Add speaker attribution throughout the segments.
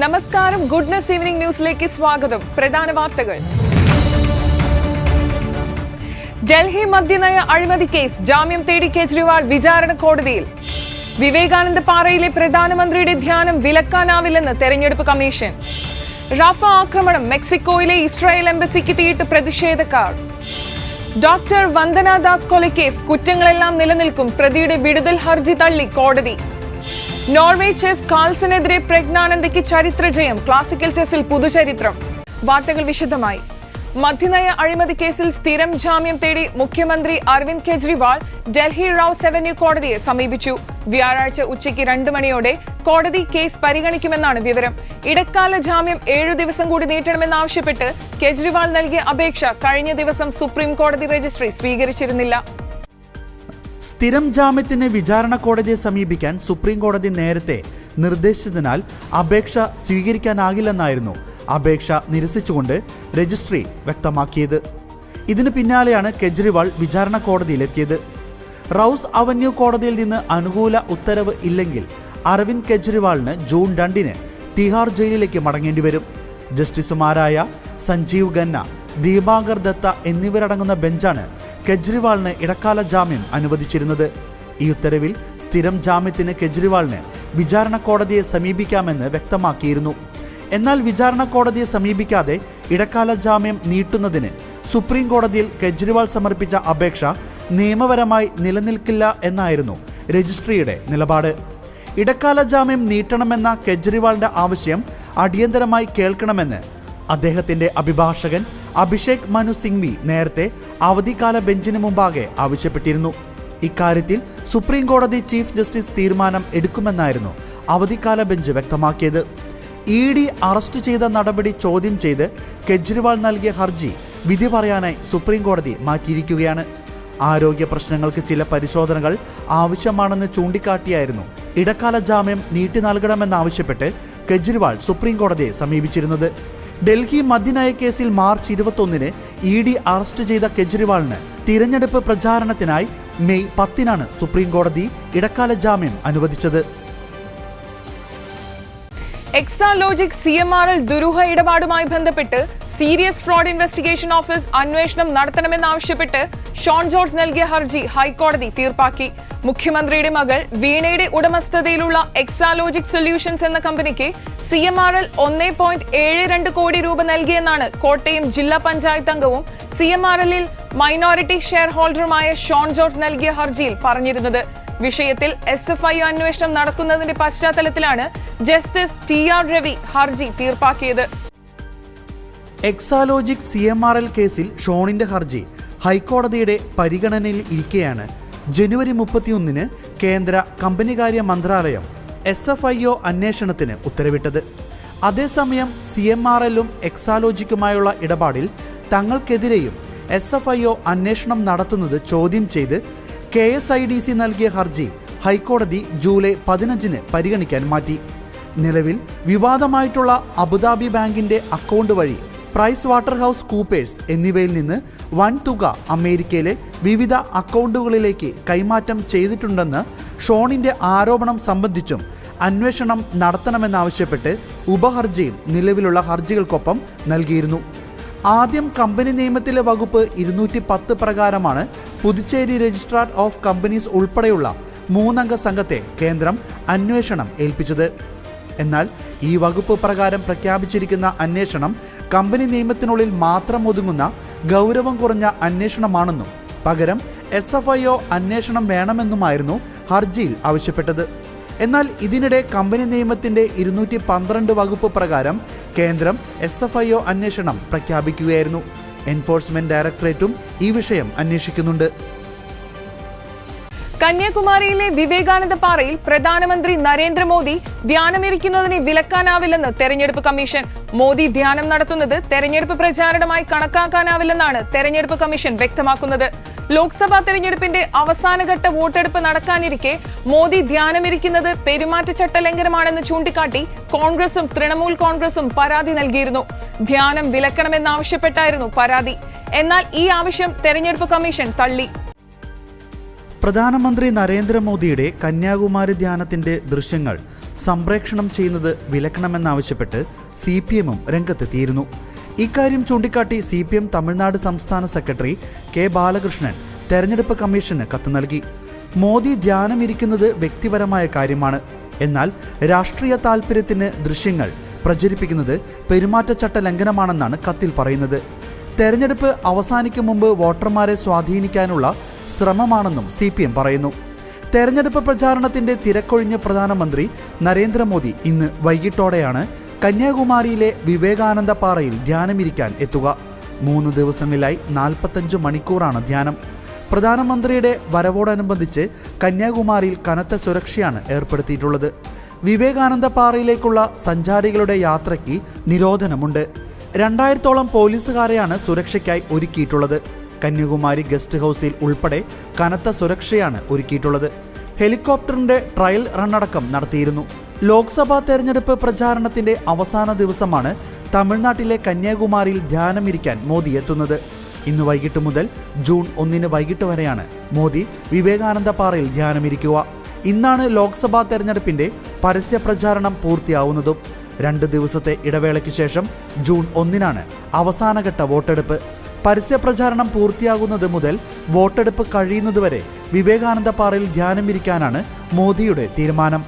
Speaker 1: നമസ്കാരം, goodness evening ന്യൂസിലേക്ക് സ്വാഗതം. പ്രധാന വാർത്തകൾ. ഡൽഹി മദ്യനയ അഴിമതി കേസ് ജാമ്യം തേടി കേജ്രിവാൾ വിചാരണ കോടതിയിൽ. വിവേകാനന്ദ പാറയിലെ പ്രധാനമന്ത്രിയുടെ ധ്യാനം വിലക്കാനാവില്ലെന്ന് തെരഞ്ഞെടുപ്പ് കമ്മീഷൻ. റാഫ ആക്രമണം, മെക്സിക്കോയിലെ ഇസ്രായേൽ എംബസിക്ക് തീയിട്ട് പ്രതിഷേധക്കാർ. ഡോക്ടർ വന്ദന ദാസ് കൊലക്കേസ് കുറ്റങ്ങളെല്ലാം നിലനിൽക്കും, പ്രതിയുടെ വിടുതൽ ഹർജി തള്ളി കോടതി. നോർവേ ചെസ് കാൾസനെതിരെ പ്രജ്ഞാനന്ദയ്ക്ക് ചരിത്ര ജയം, ക്ലാസിക്കൽ ചെസ്സിൽ പുതുചരിത്രം. വാർത്തകൾ വിശദമായി. മദ്യനയ അഴിമതി കേസിൽ സ്ഥിരം ജാമ്യം തേടി മുഖ്യമന്ത്രി അരവിന്ദ് കെജ്രിവാൾ ഡൽഹി റൌസ് അവന്യൂ കോടതിയെ സമീപിച്ചു. വ്യാഴാഴ്ച ഉച്ചയ്ക്ക് 2 മണിയോടെ കോടതി കേസ് പരിഗണിക്കുമെന്നാണ് വിവരം. ഇടക്കാല ജാമ്യം 7 ദിവസം കൂടി നീട്ടണമെന്നാവശ്യപ്പെട്ട് കെജ്രിവാൾ നൽകിയ അപേക്ഷ കഴിഞ്ഞ ദിവസം സുപ്രീം കോടതി രജിസ്ട്രി സ്വീകരിച്ചിരുന്നില്ല.
Speaker 2: സ്ഥിരം ജാമ്യത്തിന് വിചാരണ കോടതിയെ സമീപിക്കാൻ സുപ്രീം കോടതി നേരത്തെ നിർദ്ദേശിച്ചതിനാൽ അപേക്ഷ സ്വീകരിക്കാനാകില്ലെന്നായിരുന്നു അപേക്ഷ നിരസിച്ചുകൊണ്ട് രജിസ്ട്രി വ്യക്തമാക്കിയത്. ഇതിനു പിന്നാലെയാണ് കെജ്രിവാൾ വിചാരണ കോടതിയിലെത്തിയത്. റൌസ് അവന്യൂ കോടതിയിൽ നിന്ന് അനുകൂല ഉത്തരവ് ഇല്ലെങ്കിൽ അരവിന്ദ് കെജ്രിവാളിന് ജൂൺ 2 തിഹാർ ജയിലിലേക്ക് മടങ്ങേണ്ടി വരും. ജസ്റ്റിസുമാരായ സഞ്ജീവ് ഖന്ന, ദീപാങ്കർ ദത്ത എന്നിവരടങ്ങുന്ന ബെഞ്ചാണ് കെജ്രിവാളിന് ഇടക്കാല ജാമ്യം അനുവദിച്ചിരുന്നത്. ഈ ഉത്തരവിൽ സ്ഥിരം ജാമ്യത്തിന് കെജ്രിവാളിന് വിചാരണ കോടതിയെ സമീപിക്കാമെന്ന് വ്യക്തമാക്കിയിരുന്നു. എന്നാൽ വിചാരണ കോടതിയെ സമീപിക്കാതെ ഇടക്കാല ജാമ്യം നീട്ടുന്നതിന് സുപ്രീം കോടതിയിൽ കെജ്രിവാൾ സമർപ്പിച്ച അപേക്ഷ നിയമപരമായി നിലനിൽക്കില്ല എന്നായിരുന്നു രജിസ്ട്രിയുടെ നിലപാട്. ഇടക്കാല ജാമ്യം നീട്ടണമെന്ന കെജ്രിവാളിന്റെ ആവശ്യം അടിയന്തരമായി കേൾക്കണമെന്ന് അദ്ദേഹത്തിന്റെ അഭിഭാഷകൻ അഭിഷേക് മനു സിംഗ്വി നേരത്തെ അവധിക്കാല ബെഞ്ചിന് മുമ്പാകെ ആവശ്യപ്പെട്ടിരുന്നു. ഇക്കാര്യത്തിൽ സുപ്രീം കോടതി ചീഫ് ജസ്റ്റിസ് തീരുമാനം എടുക്കുമെന്നായിരുന്നു അവധിക്കാല ബെഞ്ച് വ്യക്തമാക്കിയത്. ED അറസ്റ്റ് ചെയ്ത നടപടി ചോദ്യം ചെയ്ത് കെജ്രിവാൾ നൽകിയ ഹർജി വിധി പറയാനായി സുപ്രീം കോടതി മാറ്റിയിരിക്കുകയാണ്. ആരോഗ്യ പ്രശ്നങ്ങൾക്ക് ചില പരിശോധനകൾ ആവശ്യമാണെന്ന് ചൂണ്ടിക്കാട്ടിയായിരുന്നു ഇടക്കാല ജാമ്യം നീട്ടി നൽകണമെന്നാവശ്യപ്പെട്ട് കെജ്രിവാൾ സുപ്രീം കോടതിയെ സമീപിച്ചിരുന്നത്. ഡൽഹി മദ്യനയ കേസിൽ മാർച്ച് 21 ED അറസ്റ്റ് ചെയ്ത കെജ്രിവാളിന് തിരഞ്ഞെടുപ്പ് പ്രചാരണത്തിനായി മെയ് 10 സുപ്രീം കോടതി ഇടക്കാല ജാമ്യം അനുവദിച്ചത്.
Speaker 1: എക്സാലോജിക് CMRL ദുരൂഹ ഇടപാടുമായി ബന്ധപ്പെട്ട് സീരിയസ് ഫ്രോഡ് ഇൻവെസ്റ്റിഗേഷൻ ഓഫീസ് അന്വേഷണം നടത്തണമെന്നാവശ്യപ്പെട്ട് ഷോൺ ജോർജ് നൽകിയ ഹർജി ഹൈക്കോടതി തീർപ്പാക്കി. മുഖ്യമന്ത്രിയുടെ മകൾ വീണയുടെ ഉടമസ്ഥതയിലുള്ള എക്സാലോജിക് സൊല്യൂഷൻസ് എന്ന കമ്പനിക്ക് CMRL 1.72 കോടി രൂപ നൽകിയെന്നാണ് കോട്ടയം ജില്ലാ പഞ്ചായത്ത് അംഗവും CMRLൽ മൈനോറിറ്റി ഷെയർ ഹോൾഡറുമായ ഷോൺ ജോർജ് നൽകിയ ഹർജിയിൽ പറഞ്ഞിരുന്നത്. വിഷയത്തിൽ SFIO അന്വേഷണം നടക്കുന്നതിന്റെ പശ്ചാത്തലത്തിലാണ് ജസ്റ്റിസ് TR രവി ഹർജി തീർപ്പാക്കിയത്.
Speaker 2: എക്സാലോജിക് CMRL കേസിൽ ഷോണിന്റെ ഹർജി ഹൈക്കോടതിയുടെ പരിഗണനയിൽ ഇരിക്കെയാണ് ജനുവരി 31 കേന്ദ്ര കമ്പനികാര്യ മന്ത്രാലയം SFIO അന്വേഷണത്തിന് ഉത്തരവിട്ടത്. അതേസമയം CMRLും എക്സാലോജിക്കുമായുള്ള ഇടപാടിൽ തങ്ങൾക്കെതിരെയും SFIO അന്വേഷണം നടത്തുന്നത് ചോദ്യം ചെയ്ത് KSIDC നൽകിയ ഹർജി ഹൈക്കോടതി ജൂലൈ 15 പരിഗണിക്കാൻ മാറ്റി. നിലവിൽ വിവാദമായിട്ടുള്ള അബുദാബി ബാങ്കിന്റെ അക്കൗണ്ട് വഴി പ്രൈസ് വാട്ടർ ഹൗസ് കൂപ്പേഴ്സ് എന്നിവയിൽ നിന്ന് വൻ തുക അമേരിക്കയിലെ വിവിധ അക്കൗണ്ടുകളിലേക്ക് കൈമാറ്റം ചെയ്തിട്ടുണ്ടെന്ന് ഷോണിന്റെ ആരോപണം സംബന്ധിച്ചും അന്വേഷണം നടത്തണമെന്നാവശ്യപ്പെട്ട് ഉപഹർജിയും നിലവിലുള്ള ഹർജികൾക്കൊപ്പം നൽകിയിരുന്നു. ആദ്യം കമ്പനി നിയമത്തിലെ വകുപ്പ് 210 പ്രകാരമാണ് പുതുച്ചേരി രജിസ്ട്രാർ ഓഫ് കമ്പനീസ് ഉൾപ്പെടെയുള്ള 3 അംഗ സംഘത്തെ കേന്ദ്രം അന്വേഷണം ഏൽപ്പിച്ചത്. എന്നാൽ ഈ വകുപ്പ് പ്രകാരം പ്രഖ്യാപിച്ചിരിക്കുന്ന അന്വേഷണം കമ്പനി നിയമത്തിനുള്ളിൽ മാത്രം ഒതുങ്ങുന്ന ഗൗരവം കുറഞ്ഞ അന്വേഷണമാണെന്നും പകരം SFIO അന്വേഷണം വേണമെന്നുമായിരുന്നു ഹർജിയിൽ ആവശ്യപ്പെട്ടത്. എന്നാൽ ഇതിനിടെ കമ്പനി നിയമത്തിന്റെ 212 വകുപ്പ് പ്രകാരം കേന്ദ്രം SFIO അന്വേഷണം പ്രഖ്യാപിക്കുകയായിരുന്നു. എൻഫോഴ്സ്മെന്റ് ഡയറക്ടറേറ്റും ഈ വിഷയം അന്വേഷിക്കുന്നുണ്ട്.
Speaker 1: കന്യാകുമാരിയിലെ വിവേകാനന്ദ പാറയിൽ പ്രധാനമന്ത്രി നരേന്ദ്രമോദി ധ്യാനമിരിക്കുന്നതിനെ വിലക്കാനാവില്ലെന്ന് തെരഞ്ഞെടുപ്പ് കമ്മീഷൻ. മോദി ധ്യാനം നടത്തുന്നത് തെരഞ്ഞെടുപ്പ് പ്രചാരണമായി കണക്കാക്കാനാവില്ലെന്നാണ് തെരഞ്ഞെടുപ്പ് കമ്മീഷൻ വ്യക്തമാക്കുന്നത്. ലോക്സഭാ തെരഞ്ഞെടുപ്പിന്റെ അവസാനഘട്ട വോട്ടെടുപ്പ് നടക്കാനിരിക്കെ മോദി ധ്യാനമിരിക്കുന്നത് പെരുമാറ്റച്ചട്ട ലംഘനമാണെന്ന് ചൂണ്ടിക്കാട്ടി കോൺഗ്രസും തൃണമൂൽ കോൺഗ്രസും പരാതി നൽകിയിരുന്നു. ധ്യാനം വിലക്കണമെന്നാവശ്യപ്പെട്ടായിരുന്നു പരാതി. എന്നാൽ ഈ ആവശ്യം തെരഞ്ഞെടുപ്പ് കമ്മീഷൻ തള്ളി.
Speaker 2: പ്രധാനമന്ത്രി നരേന്ദ്രമോദിയുടെ കന്യാകുമാരി ധ്യാനത്തിന്റെ ദൃശ്യങ്ങൾ സംപ്രേഷണം ചെയ്യുന്നത് വിലക്കണമെന്നാവശ്യപ്പെട്ട് CPM-ഉം രംഗത്തെത്തിയിരുന്നു. ഇക്കാര്യം ചൂണ്ടിക്കാട്ടി CPM തമിഴ്നാട് സംസ്ഥാന സെക്രട്ടറി കെ ബാലകൃഷ്ണൻ തെരഞ്ഞെടുപ്പ് കമ്മീഷന് കത്ത് നൽകി. മോദി ധ്യാനമിരിക്കുന്നത് വ്യക്തിപരമായ കാര്യമാണ്. എന്നാൽ രാഷ്ട്രീയ താൽപര്യത്തിന് ദൃശ്യങ്ങൾ പ്രചരിപ്പിക്കുന്നത് പെരുമാറ്റച്ചട്ട ലംഘനമാണെന്നാണ് കത്തിൽ പറയുന്നത്. തെരഞ്ഞെടുപ്പ് അവസാനിക്കും മുമ്പ് വോട്ടർമാരെ സ്വാധീനിക്കാനുള്ള ശ്രമമാണെന്നും CPM പറയുന്നു. തെരഞ്ഞെടുപ്പ് പ്രചാരണത്തിന്റെ തിരക്കൊഴിഞ്ഞ പ്രധാനമന്ത്രി നരേന്ദ്രമോദി ഇന്ന് വൈകിട്ടോടെയാണ് കന്യാകുമാരിയിലെ വിവേകാനന്ദ പാറയിൽ ധ്യാനമിരിക്കാൻ എത്തുക. 3 ദിവസങ്ങളിലായി 45 മണിക്കൂറാണ് ധ്യാനം. പ്രധാനമന്ത്രിയുടെ വരവോടനുബന്ധിച്ച് കന്യാകുമാരിയിൽ കനത്ത സുരക്ഷയാണ് ഏർപ്പെടുത്തിയിട്ടുള്ളത്. വിവേകാനന്ദ പാറയിലേക്കുള്ള സഞ്ചാരികളുടെ യാത്രയ്ക്ക് നിരോധനമുണ്ട്. 2000-ഓളം പോലീസുകാരെയാണ് സുരക്ഷയ്ക്കായി ഒരുക്കിയിട്ടുള്ളത്. കന്യാകുമാരി ഗസ്റ്റ് ഹൗസിൽ ഉൾപ്പെടെ കനത്ത സുരക്ഷയാണ് ഒരുക്കിയിട്ടുള്ളത്. ഹെലികോപ്റ്ററിന്റെ ട്രയൽ റണ്ണടക്കം നടത്തിയിരുന്നു. ലോക്സഭാ തെരഞ്ഞെടുപ്പ് പ്രചാരണത്തിന്റെ അവസാന ദിവസമാണ് തമിഴ്നാട്ടിലെ കന്യാകുമാരിയിൽ ധ്യാനമിരിക്കാൻ മോദി എത്തുന്നത്. ഇന്ന് വൈകിട്ട് മുതൽ ജൂൺ 1 വൈകിട്ട് വരെയാണ് മോദി വിവേകാനന്ദ പാറയിൽ ധ്യാനമിരിക്കുക. ഇന്നാണ് ലോക്സഭാ തെരഞ്ഞെടുപ്പിന്റെ പരസ്യ പ്രചാരണം പൂർത്തിയാവുന്നതും. 2 ദിവസത്തെ ഇടവേളയ്ക്ക് ശേഷം ജൂൺ 1 അവസാനഘട്ട വോട്ടെടുപ്പ്. പരസ്യ പ്രചാരണം പൂർത്തിയാകുന്നത് മുതൽ വോട്ടെടുപ്പ് കഴിയുന്നതുവരെ വിവേകാനന്ദ പാറയിൽ ധ്യാനമിരിക്കാനാണ് മോദിയുടെ തീരുമാനം.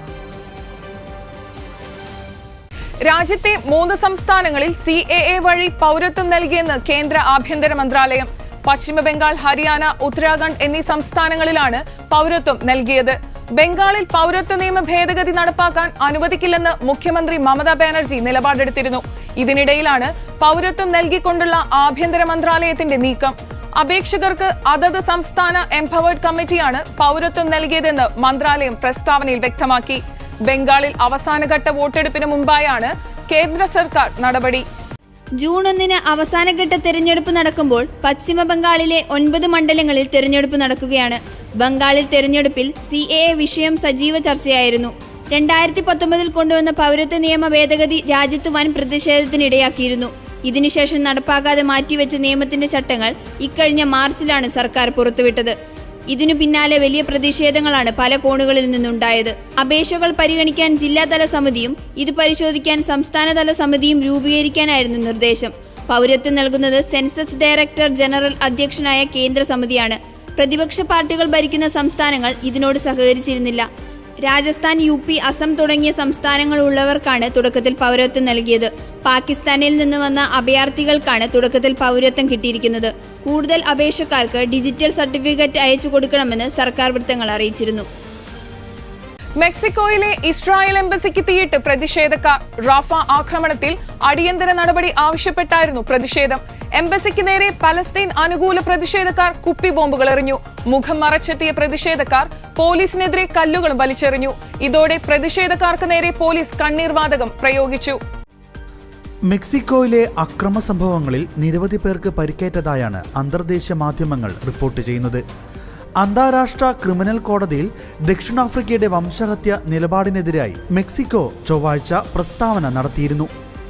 Speaker 1: രാജ്യത്തെ 3 സംസ്ഥാനങ്ങളിൽ CAA വഴി പൗരത്വം നൽകിയെന്ന് കേന്ദ്ര ആഭ്യന്തര മന്ത്രാലയം. പശ്ചിമ ബംഗാൾ, ഹരിയാന, ഉത്തരാഖണ്ഡ് എന്നീ സംസ്ഥാനങ്ങളിലാണ് പൗരത്വം നൽകിയത്. ബംഗാളിൽ പൗരത്വ നിയമ ഭേദഗതി നടപ്പാക്കാൻ അനുവദിക്കില്ലെന്ന് മുഖ്യമന്ത്രി മമതാ ബാനർജി നിലപാടെടുത്തിരുന്നു. ഇതിനിടയിലാണ് പൗരത്വം നൽകിക്കൊണ്ടുള്ള ആഭ്യന്തര മന്ത്രാലയത്തിന്റെ നീക്കം. അപേക്ഷകർക്ക് അതത് സംസ്ഥാന എംപവേർഡ് കമ്മിറ്റിയാണ് പൗരത്വം നൽകിയതെന്ന് മന്ത്രാലയം പ്രസ്താവനയിൽ വ്യക്തമാക്കി. ബംഗാളിൽ അവസാനഘട്ട വോട്ടെടുപ്പിന് മുമ്പായാണ് കേന്ദ്ര സർക്കാർ നടപടി.
Speaker 3: ജൂൺ 1 അവസാനഘട്ട തെരഞ്ഞെടുപ്പ് നടക്കുമ്പോൾ പശ്ചിമ ബംഗാളിലെ 9 മണ്ഡലങ്ങളിൽ തെരഞ്ഞെടുപ്പ് നടക്കുകയാണ്. ബംഗാളിൽ തെരഞ്ഞെടുപ്പിൽ CAA വിഷയം സജീവ ചർച്ചയായിരുന്നു. 2019 കൊണ്ടുവന്ന പൗരത്വ നിയമ ഭേദഗതി രാജ്യത്ത് വൻ പ്രതിഷേധത്തിനിടയാക്കിയിരുന്നു. ഇതിനുശേഷം നടപ്പാക്കാതെ മാറ്റിവെച്ച നിയമത്തിന്റെ ചട്ടങ്ങൾ ഇക്കഴിഞ്ഞ മാർച്ചിലാണ് സർക്കാർ പുറത്തുവിട്ടത്. ഇതിനു പിന്നാലെ വലിയ പ്രതിഷേധങ്ങളാണ് പല കോണുകളിൽ നിന്നുണ്ടായത്. അപേക്ഷകൾ പരിഗണിക്കാൻ ജില്ലാതല സമിതിയും ഇത് പരിശോധിക്കാൻ സംസ്ഥാനതല സമിതിയും രൂപീകരിക്കാനായിരുന്നു നിർദ്ദേശം. പൗരത്വം നൽകുന്നത് സെൻസസ് ഡയറക്ടർ ജനറൽ അധ്യക്ഷനായ കേന്ദ്ര സമിതിയാണ്. പ്രതിപക്ഷ പാർട്ടികൾ ഭരിക്കുന്ന സംസ്ഥാനങ്ങൾ ഇതിനോട് സഹകരിച്ചിരുന്നില്ല. രാജസ്ഥാൻ, UP, അസം തുടങ്ങിയ സംസ്ഥാനങ്ങളുള്ളവർക്കാണ് തുടക്കത്തിൽ പൗരത്വം നൽകിയത്. പാകിസ്ഥാനിൽ നിന്ന് വന്ന അഭയാർത്ഥികൾക്കാണ് തുടക്കത്തിൽ പൗരത്വം കിട്ടിയിരിക്കുന്നത്. കൂടുതൽ അപേക്ഷക്കാർക്ക് ഡിജിറ്റൽ സർട്ടിഫിക്കറ്റ് അയച്ചു കൊടുക്കണമെന്ന് സർക്കാർ വൃത്തങ്ങൾ അറിയിച്ചിരുന്നു.
Speaker 1: മെക്സിക്കോയിലെ ഇസ്രായേൽ എംബസിക്ക് തീയിട്ട് പ്രതിഷേധക്കാർ. റാഫ ആക്രമണത്തിൽ അടിയന്തര നടപടി ആവശ്യപ്പെട്ടായിരുന്നു പ്രതിഷേധം. എംബസിക്ക് നേരെ പലസ്തീൻ അനുകൂല പ്രതിഷേധക്കാർ കുപ്പി ബോംബുകൾ എറിഞ്ഞു. മുഖം മറച്ചെത്തിയ പ്രതിഷേധക്കാർ പോലീസിനെതിരെ കല്ലുകളും വലിച്ചെറിഞ്ഞു. ഇതോടെ പ്രതിഷേധക്കാർക്ക് നേരെ പോലീസ് കണ്ണീർവാതകം പ്രയോഗിച്ചു.
Speaker 2: മെക്സിക്കോയിലെ അക്രമ സംഭവങ്ങളിൽ നിരവധി പേർക്ക് പരിക്കേറ്റതായാണ് അന്തർദേശീയ മാധ്യമങ്ങൾ റിപ്പോർട്ട് ചെയ്യുന്നത്. അന്താരാഷ്ട്ര ക്രിമിനൽ കോടതിയിൽ ദക്ഷിണാഫ്രിക്കയുടെ വംശഹത്യ നിലപാടിനെതിരായി മെക്സിക്കോ ചൊവ്വാഴ്ച പ്രസ്താവന നടത്തിയിരുന്നു.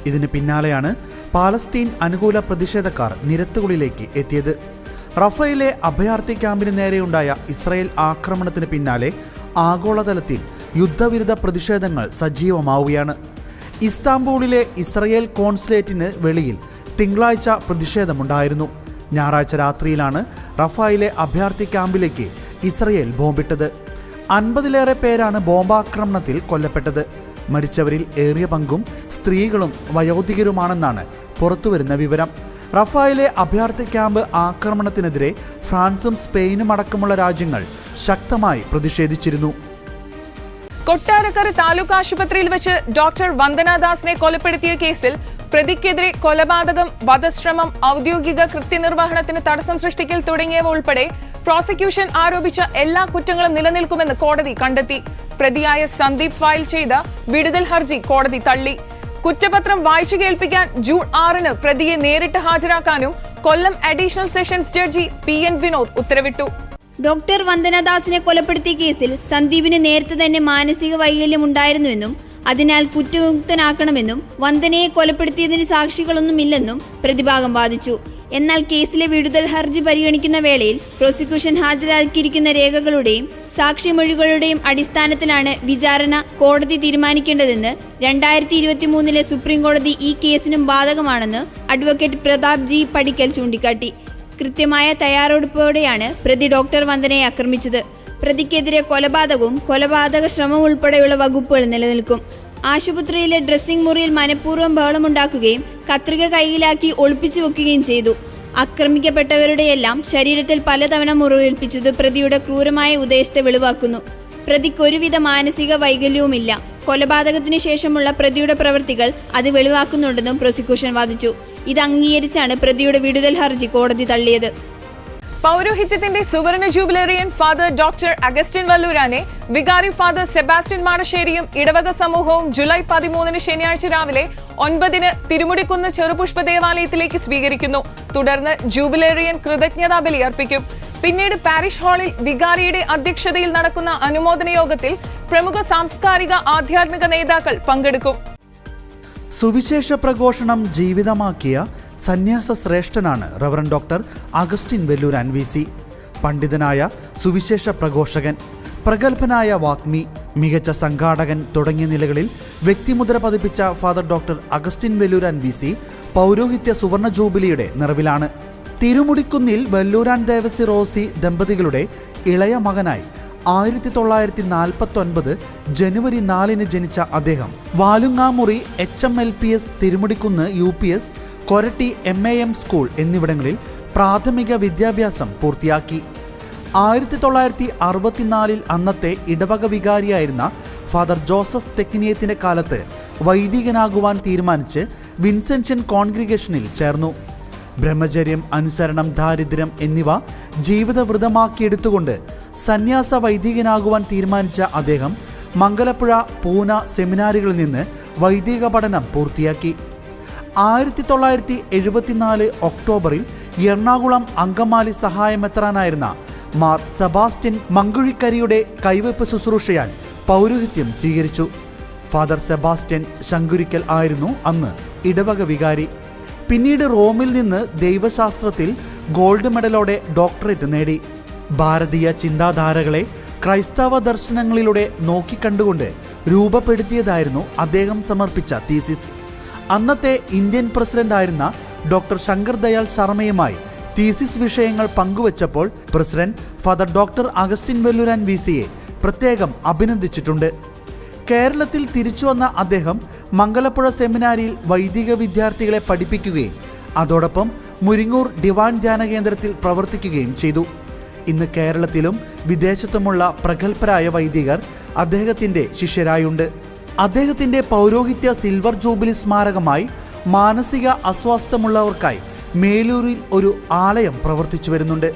Speaker 2: ഇതിന് പിന്നാലെയാണ് പാലസ്തീൻ അനുകൂല പ്രതിഷേധക്കാർ നിരത്തുകളിലേക്ക് എത്തിയത്. റഫയിലെ അഭയാർത്ഥി ക്യാമ്പിന് നേരെയുണ്ടായ ഇസ്രായേൽ ആക്രമണത്തിന് പിന്നാലെ ആഗോളതലത്തിൽ യുദ്ധവിരുദ്ധ പ്രതിഷേധങ്ങൾ സജീവമാവുകയാണ്. ഇസ്താംബൂളിലെ ഇസ്രായേൽ കോൺസുലേറ്റിന് വെളിയിൽ തിങ്കളാഴ്ച പ്രതിഷേധമുണ്ടായിരുന്നു. ഞായറാഴ്ച രാത്രിയിലാണ് റഫായിലെ അഭയാർത്ഥി ക്യാമ്പിലേക്ക് ഇസ്രായേൽ ബോംബിട്ടത്. 50-ലേറെ പേരാണ് ബോംബാക്രമണത്തിൽ കൊല്ലപ്പെട്ടത്. മരിച്ചവരിൽ ഏറിയ പങ്കും സ്ത്രീകളും വയോധികരുമാണെന്നാണ് പുറത്തുവരുന്ന വിവരം. റഫായിലെ അഭയാർത്ഥി ക്യാമ്പ് ആക്രമണത്തിനെതിരെ ഫ്രാൻസും സ്പെയിനും അടക്കമുള്ള രാജ്യങ്ങൾ ശക്തമായി പ്രതിഷേധിച്ചിരുന്നു.
Speaker 1: കൊട്ടാരക്കര താലൂക്ക് ആശുപത്രിയിൽ വെച്ച് ഡോക്ടർ വന്ദനാദാസിനെ കൊലപ്പെടുത്തിയ കേസിൽ പ്രതിക്കെതിരെ കൊലപാതകം, വധശ്രമം, ഔദ്യോഗിക കൃത്യനിർവഹണത്തിന് തടസ്സം സൃഷ്ടിക്കൽ തുടങ്ങിയവ ഉൾപ്പെടെ പ്രോസിക്യൂഷൻ ആരോപിച്ച എല്ലാ കുറ്റങ്ങളും നിലനിൽക്കുമെന്ന് കോടതി കണ്ടെത്തി. പ്രതിയായ സന്ദീപ് ഫയൽ ചെയ്ത വിടുതൽ ഹർജി കോടതി തള്ളി. കുറ്റപത്രം വായിച്ചു കേൾപ്പിക്കാൻ ജൂൺ 6 പ്രതിയെ നേരിട്ട് ഹാജരാക്കാനും Kollam additional sessions judge PN Vinod ഉത്തരവിട്ടു.
Speaker 3: ഡോക്ടർ വന്ദനദാസിനെ കൊലപ്പെടുത്തിയ കേസിൽ സന്ദീപിന് നേരത്തെ തന്നെ മാനസിക വൈകല്യം ഉണ്ടായിരുന്നുവെന്നും അതിനാൽ കുറ്റമുക്തനാക്കണമെന്നും വന്ദനയെ കൊലപ്പെടുത്തിയതിന് സാക്ഷികളൊന്നുമില്ലെന്നും പ്രതിഭാഗം വാദിച്ചു. എന്നാൽ കേസിലെ വിടുതൽ ഹർജി പരിഗണിക്കുന്ന വേളയിൽ പ്രോസിക്യൂഷൻ ഹാജരാക്കിയിരിക്കുന്ന രേഖകളുടെയും സാക്ഷിമൊഴികളുടെയും അടിസ്ഥാനത്തിലാണ് വിചാരണ കോടതി തീരുമാനിക്കേണ്ടതെന്ന് 2023 സുപ്രീം കോടതി ഈ കേസിനും ബാധകമാണെന്ന് അഡ്വക്കേറ്റ് പ്രതാപ് ജി പടിക്കൽ ചൂണ്ടിക്കാട്ടി. കൃത്യമായ തയ്യാറെടുപ്പോടെയാണ് പ്രതി ഡോക്ടർ വന്ദനയെ ആക്രമിച്ചത്. പ്രതിക്കെതിരെ കൊലപാതകവും കൊലപാതക ശ്രമം ഉൾപ്പെടെയുള്ള വകുപ്പുകൾ നിലനിൽക്കും. ആശുപത്രിയിലെ ഡ്രസ്സിംഗ് മുറിയിൽ മനഃപൂർവ്വം ബഹളമുണ്ടാക്കുകയും കത്രിക കൈയിലാക്കി ഒളിപ്പിച്ചു വെക്കുകയും ചെയ്തു. ആക്രമിക്കപ്പെട്ടവരുടെയെല്ലാം ശരീരത്തിൽ പലതവണ മുറിവേൽപ്പിച്ചത് പ്രതിയുടെ ക്രൂരമായ ഉദ്ദേശത്തെ വെളിവാക്കുന്നു. പ്രതിക്കൊരുവിധ മാനസിക വൈകല്യവുമില്ല. കൊലപാതകത്തിന് ശേഷമുള്ള പ്രതിയുടെ പ്രവൃത്തികൾ അത് വെളിവാക്കുന്നുണ്ടെന്നും പ്രോസിക്യൂഷൻ വാദിച്ചു. ഇത് അംഗീകരിച്ചാണ് പ്രതിയുടെ വിടുതൽ ഹർജി കോടതി തള്ളിയത്.
Speaker 1: പൗരോഹിത്യത്തിന്റെ സുവർണ ജൂബിലറിയൻ ഫാദർ ഡോക്ടർ അഗസ്റ്റിൻ വല്ലൂരാനെ വികാരി ഫാദർ സെബാസ്റ്റ്യൻ മാടശ്ശേരിയും ഇടവക സമൂഹവും ജൂലൈ 13 ശനിയാഴ്ച രാവിലെ 9 തിരുമുടിക്കുന്ന് ചെറുപുഷ്പ ദേവാലയത്തിലേക്ക് സ്വീകരിക്കുന്നു. തുടർന്ന് ജൂബിലറിയൻ കൃതജ്ഞതാ ബലി അർപ്പിക്കും. പിന്നീട് പാരിഷ് ഹാളിൽ വികാരിയുടെ അധ്യക്ഷതയിൽ നടക്കുന്ന അനുമോദന യോഗത്തിൽ പ്രമുഖ സാംസ്കാരിക ആധ്യാത്മിക നേതാക്കൾ പങ്കെടുക്കും.
Speaker 2: സുവിശേഷ പ്രഘോഷണം ജീവിതമാക്കിയ സന്യാസ ശ്രേഷ്ഠനാണ് റവറൻ ഡോക്ടർ അഗസ്റ്റിൻ വെല്ലൂരാൻ VC. പണ്ഡിതനായ സുവിശേഷ പ്രഘോഷകൻ, പ്രഗത്ഭനായ വാഗ്മി, മികച്ച സംഘാടകൻ തുടങ്ങിയ നിലകളിൽ വ്യക്തിമുദ്ര പതിപ്പിച്ച ഫാദർ ഡോക്ടർ അഗസ്റ്റിൻ വെല്ലൂരാൻ VC പൗരോഹിത്യ സുവർണ ജൂബിലിയുടെ നിറവിലാണ്. തിരുമുടിക്കുന്നിൽ വെല്ലൂരാൻ ദേവസി റോസി ദമ്പതികളുടെ ഇളയ മകനായി 1949 ജനുവരി 4 ജനിച്ച അദ്ദേഹം Valungamuri HMLPS, Thirumudikkunnu UPS, Koratty MAM school എന്നിവിടങ്ങളിൽ പ്രാഥമിക വിദ്യാഭ്യാസം പൂർത്തിയാക്കി. 1964 അന്നത്തെ ഇടവക വികാരിയായിരുന്ന ഫാദർ ജോസഫ് തെക്കിനിയത്തിന്റെ കാലത്ത് വൈദികനാകുവാൻ തീരുമാനിച്ച് വിൻസെൻഷ്യൻ കോൺഗ്രിഗേഷനിൽ ചേർന്നു. ബ്രഹ്മചര്യം, അനുസരണം, ദാരിദ്ര്യം എന്നിവ ജീവിതവ്രതമാക്കിയെടുത്തുകൊണ്ട് സന്യാസ വൈദികനാകുവാൻ തീരുമാനിച്ച അദ്ദേഹം മംഗലപ്പുഴ, പൂന സെമിനാരികളിൽ നിന്ന് വൈദിക പഠനം പൂർത്തിയാക്കി. 1974 ഒക്ടോബറിൽ എറണാകുളം അങ്കമാലി സഹായമെത്രാനായിരുന്ന മാർ സെബാസ്റ്റ്യൻ മങ്കുഴിക്കരിയുടെ കൈവയ്പ് ശുശ്രൂഷയാൽ പൗരോഹിത്യം സ്വീകരിച്ചു. ഫാദർ സെബാസ്റ്റ്യൻ ശങ്കുരിക്കൽ ആയിരുന്നു അന്ന് ഇടവക വികാരി. പിന്നീട് റോമിൽ നിന്ന് ദൈവശാസ്ത്രത്തിൽ ഗോൾഡ് മെഡലോടെ ഡോക്ടറേറ്റ് നേടി. ഭാരതീയ ചിന്താധാരകളെ ക്രൈസ്തവ ദർശനങ്ങളിലൂടെ നോക്കിക്കണ്ടുകൊണ്ട് രൂപപ്പെടുത്തിയതായിരുന്നു അദ്ദേഹം സമർപ്പിച്ച തീസിസ്. അന്നത്തെ ഇന്ത്യൻ പ്രസിഡന്റായിരുന്ന ഡോക്ടർ ശങ്കർ ദയാൽ ശർമ്മയുമായി തീസിസ് വിഷയങ്ങൾ പങ്കുവച്ചപ്പോൾ പ്രസിഡന്റ് ഫാദർ ഡോക്ടർ അഗസ്റ്റിൻ വെല്ലൂരാൻ VCയെ പ്രത്യേകം അഭിനന്ദിച്ചിട്ടുണ്ട്. കേരളത്തിൽ തിരിച്ചുവന്ന അദ്ദേഹം മംഗലപ്പുഴ സെമിനാരിയിൽ വൈദിക വിദ്യാർത്ഥികളെ പഠിപ്പിക്കുകയും അതോടൊപ്പം മുരിങ്ങൂർ ഡിവൈൻ ധ്യാന കേന്ദ്രത്തിൽ പ്രവർത്തിക്കുകയും ചെയ്തു. ഇന്ന് കേരളത്തിലും വിദേശത്തുമുള്ള പ്രഗത്ഭരായ വൈദികർ അദ്ദേഹത്തിൻ്റെ ശിഷ്യരായുണ്ട്. അദ്ദേഹത്തിൻ്റെ പൗരോഹിത്യ സിൽവർ ജൂബിലി സ്മാരകമായി മാനസിക അസ്വാസ്ഥ്യമുള്ളവർക്കായി മേലൂരിൽ ഒരു ആലയം പ്രവർത്തിച്ചു വരുന്നുണ്ട്.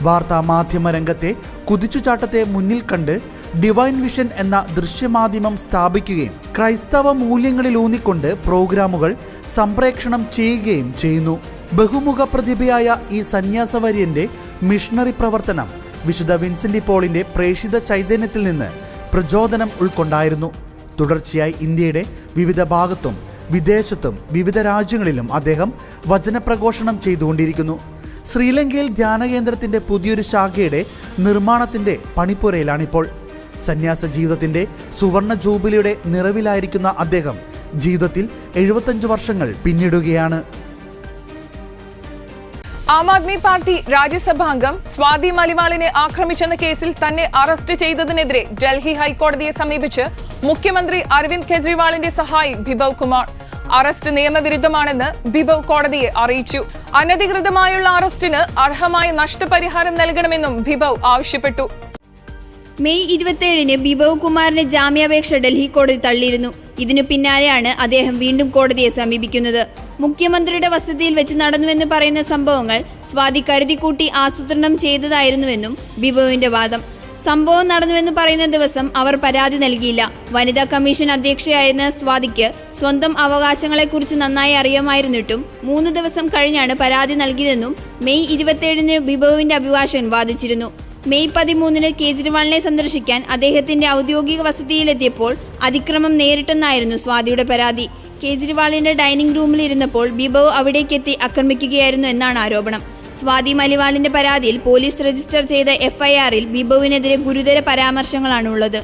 Speaker 2: വാർത്താ മാധ്യമ രംഗത്തെ കുതിച്ചുചാട്ടത്തെ മുന്നിൽ കണ്ട് ഡിവൈൻ വിഷൻ എന്ന ദൃശ്യമാധ്യമം സ്ഥാപിക്കുകയും ക്രൈസ്തവ മൂല്യങ്ങളിലൂന്നിക്കൊണ്ട് പ്രോഗ്രാമുകൾ സംപ്രേക്ഷണം ചെയ്യുകയും ചെയ്യുന്നു. ബഹുമുഖ പ്രതിഭയായ ഈ സന്യാസവര്യന്റെ മിഷണറി പ്രവർത്തനം വിശുദ്ധ വിൻസെന്റ് പോളിന്റെ പ്രേഷിത ചൈതന്യത്തിൽ നിന്ന് പ്രചോദനം ഉൾക്കൊണ്ടായിരുന്നു. തുടർച്ചയായി ഇന്ത്യയുടെ വിവിധ ഭാഗത്തും വിദേശത്തും വിവിധ രാജ്യങ്ങളിലും അദ്ദേഹം വചനപ്രഘോഷണം ചെയ്തുകൊണ്ടിരിക്കുന്നു. ശ്രീലങ്കയിൽ ധ്യാനകേന്ദ്രത്തിൻ്റെ പുതിയൊരു ശാഖയുടെ നിർമ്മാണത്തിൻ്റെ പണിപ്പുരയിലാണിപ്പോൾ. സന്യാസ ജീവിതത്തിൻ്റെ സുവർണ ജൂബിലിയുടെ നിറവിലായിരിക്കുന്ന അദ്ദേഹം ജീവിതത്തിൽ 75 വർഷങ്ങൾ പിന്നിടുകയാണ്.
Speaker 1: ആം ആദ്മി പാർട്ടി രാജ്യസഭാംഗം സ്വാതി മലിവാളിനെ ആക്രമിച്ചെന്ന കേസിൽ തന്നെ അറസ്റ്റ് ചെയ്തതിനെതിരെ ഡൽഹി ഹൈക്കോടതിയെ സമീപിച്ച് മുഖ്യമന്ത്രി അരവിന്ദ് കെജ്രിവാളിന്റെ സഹായി ബിബവ് കുമാർ. അറസ്റ്റ് നിയമവിരുദ്ധമാണെന്ന് ബിബവ് കോടതിയെ അറിയിച്ചു. അനധികൃതമായുള്ള അറസ്റ്റിന് അർഹമായ നഷ്ടപരിഹാരം നൽകണമെന്നും ബിബവ് ആവശ്യപ്പെട്ടു.
Speaker 3: മെയ് 27 ബിബവ് കുമാറിന്റെ ജാമ്യാപേക്ഷ ഡൽഹി കോടതി തള്ളിയിരുന്നു. ഇതിനു പിന്നാലെയാണ് അദ്ദേഹം വീണ്ടും കോടതിയെ സമീപിക്കുന്നത്. മുഖ്യമന്ത്രിയുടെ വസതിയിൽ വെച്ച് നടന്നുവെന്ന് പറയുന്ന സംഭവങ്ങൾ സ്വാതി കരുതിക്കൂട്ടി ആസൂത്രണം ചെയ്തതായിരുന്നുവെന്നും ബിബവിന്റെ വാദം. സംഭവം നടന്നുവെന്ന് പറയുന്ന ദിവസം അവർ പരാതി നൽകിയില്ല. വനിതാ കമ്മീഷൻ അധ്യക്ഷയായിരുന്ന സ്വാതിക്ക് സ്വന്തം അവകാശങ്ങളെക്കുറിച്ച് നന്നായി അറിയാമായിരുന്നിട്ടും 3 ദിവസം കഴിഞ്ഞാണ് പരാതി നൽകിയതെന്നും മെയ് 27 ബിബവിന്റെ അഭിഭാഷകൻ വാദിച്ചിരുന്നു. മെയ് 13 കേജ്രിവാളിനെ സന്ദർശിക്കാൻ അദ്ദേഹത്തിന്റെ ഔദ്യോഗിക വസതിയിലെത്തിയപ്പോൾ അതിക്രമം നേരിട്ടെന്നായിരുന്നു സ്വാതിയുടെ പരാതി. കേജ്രിവാളിന്റെ ഡൈനിങ് റൂമിൽ ഇരുന്നപ്പോൾ ബിബവ് അവിടേക്കെത്തി ആക്രമിക്കുകയായിരുന്നു എന്നാണ് ആരോപണം. സ്വാതി മലിവാളിന്റെ പരാതിയിൽ പോലീസ് രജിസ്റ്റർ ചെയ്ത എഫ്ഐആറിൽ ബിബവിനെതിരെ ഗുരുതര പരാമർശങ്ങളാണുള്ളത്.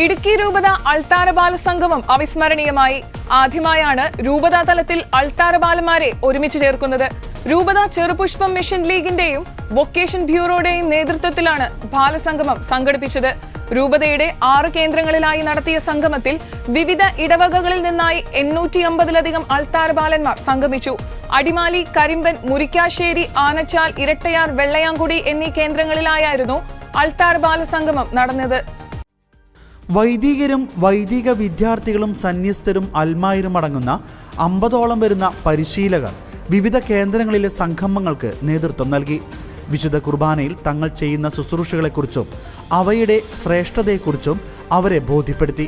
Speaker 1: ഇടുക്കി രൂപത അൾത്താര ബാലസംഗമം അവിസ്മരണീയമായി. ആദ്യമായാണ് രൂപതാ തലത്തിൽ അൾത്താര ബാലന്മാരെ ഒരുമിച്ച് ചേർക്കുന്നത്. രൂപത ചെറുപുഷ്പം മിഷൻ ലീഗിന്റെയും വൊക്കേഷൻ ബ്യൂറോയുടെയും നേതൃത്വത്തിലാണ് ബാലസംഗമം സംഘടിപ്പിച്ചത്. രൂപതയുടെ 6 കേന്ദ്രങ്ങളിലായി നടത്തിയ സംഗമത്തിൽ വിവിധ ഇടവകകളിൽ നിന്നായി 850-ലധികം അൾത്താര ബാലന്മാർ സംഗമിച്ചു. അടിമാലി, കരിമ്പൻ, മുരിക്കാശ്ശേരി, ആനച്ചാൽ, ഇരട്ടയാർ, വെള്ളയാംകുടി എന്നീ കേന്ദ്രങ്ങളിലായിരുന്നു അൾത്താര ബാലസംഗമം നടന്നത്.
Speaker 2: വൈദികരും വൈദിക വിദ്യാർത്ഥികളും സന്യസ്തരും അൽമായരും അടങ്ങുന്ന 50ഓളം വരുന്ന പരിശീലകർ വിവിധ കേന്ദ്രങ്ങളിലെ സംഗമങ്ങൾക്ക് നേതൃത്വം നൽകി. വിശുദ്ധ കുർബാനയിൽ തങ്ങൾ ചെയ്യുന്ന ശുശ്രൂഷകളെക്കുറിച്ചും അവയുടെ ശ്രേഷ്ഠതയെക്കുറിച്ചും അവരെ ബോധ്യപ്പെടുത്തി.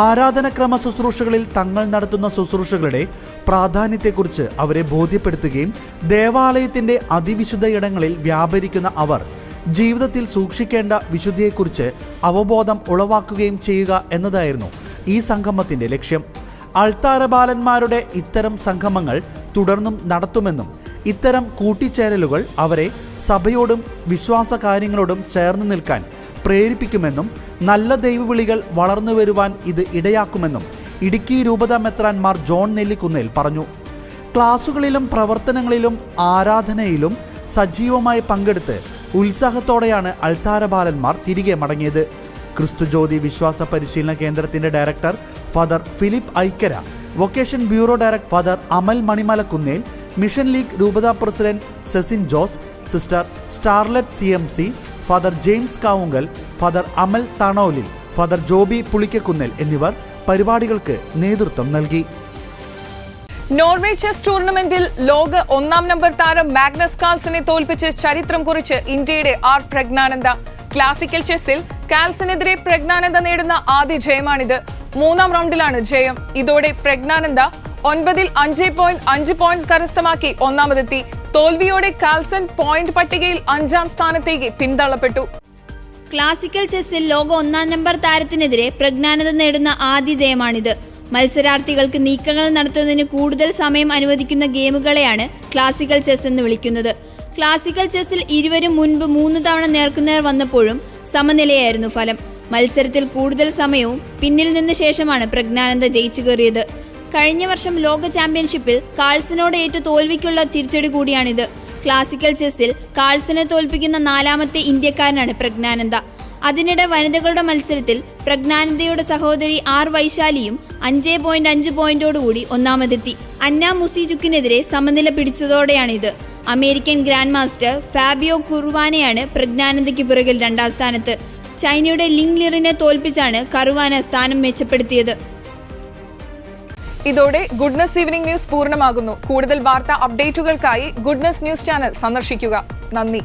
Speaker 2: ആരാധനക്രമ ശുശ്രൂഷകളിൽ തങ്ങൾ നടത്തുന്ന ശുശ്രൂഷകളുടെ പ്രാധാന്യത്തെക്കുറിച്ച് അവരെ ബോധ്യപ്പെടുത്തുകയും ദേവാലയത്തിൻ്റെ അതിവിശുദ്ധ ഇടങ്ങളിൽ വ്യാപരിക്കുന്ന അവർ ജീവിതത്തിൽ സൂക്ഷിക്കേണ്ട വിശുദ്ധിയെക്കുറിച്ച് അവബോധം ഉളവാക്കുകയും ചെയ്യുക എന്നതായിരുന്നു ഈ സംഗമത്തിൻ്റെ ലക്ഷ്യം. അൾത്താര ബാലന്മാരുടെ ഇത്തരം സംഗമങ്ങൾ തുടർന്നും നടത്തുമെന്നും ഇത്തരം കൂട്ടിച്ചേരലുകൾ അവരെ സഭയോടും വിശ്വാസ കാര്യങ്ങളോടും ചേർന്ന് നിൽക്കാൻ പ്രേരിപ്പിക്കുമെന്നും നല്ല ദൈവവിളികൾ വളർന്നു വരുവാൻ ഇത് ഇടയാക്കുമെന്നും ഇടുക്കി രൂപത മെത്രാൻമാർ ജോൺ നെല്ലിക്കുന്നേൽ പറഞ്ഞു. ക്ലാസുകളിലും പ്രവർത്തനങ്ങളിലും ആരാധനയിലും സജീവമായി പങ്കെടുത്ത് ഉത്സാഹത്തോടെയാണ് അൾത്താര ബാലന്മാർ തിരികെ മടങ്ങിയത്. ക്രിസ്തുജ്യോതി വിശ്വാസ പരിശീലന കേന്ദ്രത്തിന്റെ director father Philip Aikkara, vocation bureau director father Amal Manimalakunnel, mission league രൂപത president Sesin Jose, sister starlet CMC, father James Kavungal, father Amal Thanolil, father Joby Pulikkakunnel എന്നിവർ പരിപാടികൾക്ക് നേതൃത്വം നൽകി.
Speaker 1: നോർവേ ചെസ് ടൂർണമെന്റിൽ ലോക 1-ാം നമ്പർ താരം മാഗ്നസ് കാൾസനെ തോൽപ്പിച്ച് ചരിത്രം കുറിച്ച് ഇന്ത്യയുടെ ആർ പ്രജ്ഞാനന്ദ. ക്ലാസിക്കൽ ചെസ്സിൽ കാൾസനെതിരെ പ്രജ്ഞാനന്ദ നേടുന്ന ആദ്യ ജയമാണിത്. 3-ാം റൗണ്ടിലാണ് ജയം. ഇതോടെ പ്രജ്ഞാനന്ദ 9-ൽ 5.5 പോയിന്റ്സ് കരസ്ഥമാക്കി ഒന്നാമതെത്തി. തോൽവിയോടെ കാൾസൻ പോയിന്റ് പട്ടികയിൽ 5-ാം സ്ഥാനത്തേക്ക് പിന്തള്ളപ്പെട്ടു.
Speaker 3: ക്ലാസിക്കൽ ചെസ്സിൽ ലോക 1-ാം നമ്പർ താരത്തിനെതിരെ പ്രജ്ഞാനന്ദ നേടുന്ന ആദ്യ ജയമാണിത്. മത്സരാർത്ഥികൾക്ക് നീക്കങ്ങൾ നടത്തുന്നതിന് കൂടുതൽ സമയം അനുവദിക്കുന്ന ഗെയിമുകളെയാണ് ക്ലാസിക്കൽ ചെസ് എന്ന് വിളിക്കുന്നത്. ക്ലാസിക്കൽ ചെസ്സിൽ ഇരുവരും മുൻപ് 3 തവണ നേർക്കുനേർ വന്നപ്പോഴും സമനിലയായിരുന്നു ഫലം. മത്സരത്തിൽ കൂടുതൽ സമയവും പിന്നിൽ നിന്ന് ശേഷമാണ് പ്രജ്ഞാനന്ദ ജയിച്ചു കയറിയത്. കഴിഞ്ഞ വർഷം ലോക ചാമ്പ്യൻഷിപ്പിൽ കാൾസനോട് ഏറ്റ തോൽവിക്കുള്ള തിരിച്ചടി കൂടിയാണിത്. ക്ലാസിക്കൽ ചെസ്സിൽ കാൾസനെ തോൽപ്പിക്കുന്ന 4ാമത്തെ ഇന്ത്യക്കാരനാണ് പ്രജ്ഞാനന്ദ. അതിനിടെ വനിതകളുടെ മത്സരത്തിൽ പ്രജ്ഞാനന്ദയുടെ സഹോദരി ആർ വൈശാലിയും 5.5 പോയിന്റോടുകൂടി ഒന്നാമതെത്തി. അന്ന മുസിജുക്കിനെതിരെ സമനില പിടിച്ചതോടെയാണിത്. അമേരിക്കൻ ഗ്രാൻഡ് മാസ്റ്റർ ഫാബിയോ കുറുവാനയാണ് പ്രജ്ഞാനന്ദയ്ക്ക് പിറകിൽ 2ാം സ്ഥാനത്ത്. ചൈനയുടെ ലിങ് ലിറിനെ തോൽപ്പിച്ചാണ് കറുവാന സ്ഥാനം മെച്ചപ്പെടുത്തിയത്.
Speaker 1: ഇതോടെ ഗുഡ്നസ് ഈവനിംഗ് ന്യൂസ് പൂർണ്ണമാകുന്നു. കൂടുതൽ വാർത്താ അപ്ഡേറ്റുകൾക്കായി ഗുഡ്നസ് ന്യൂസ് ചാനൽ സന്ദർശിക്കുക. നന്ദി.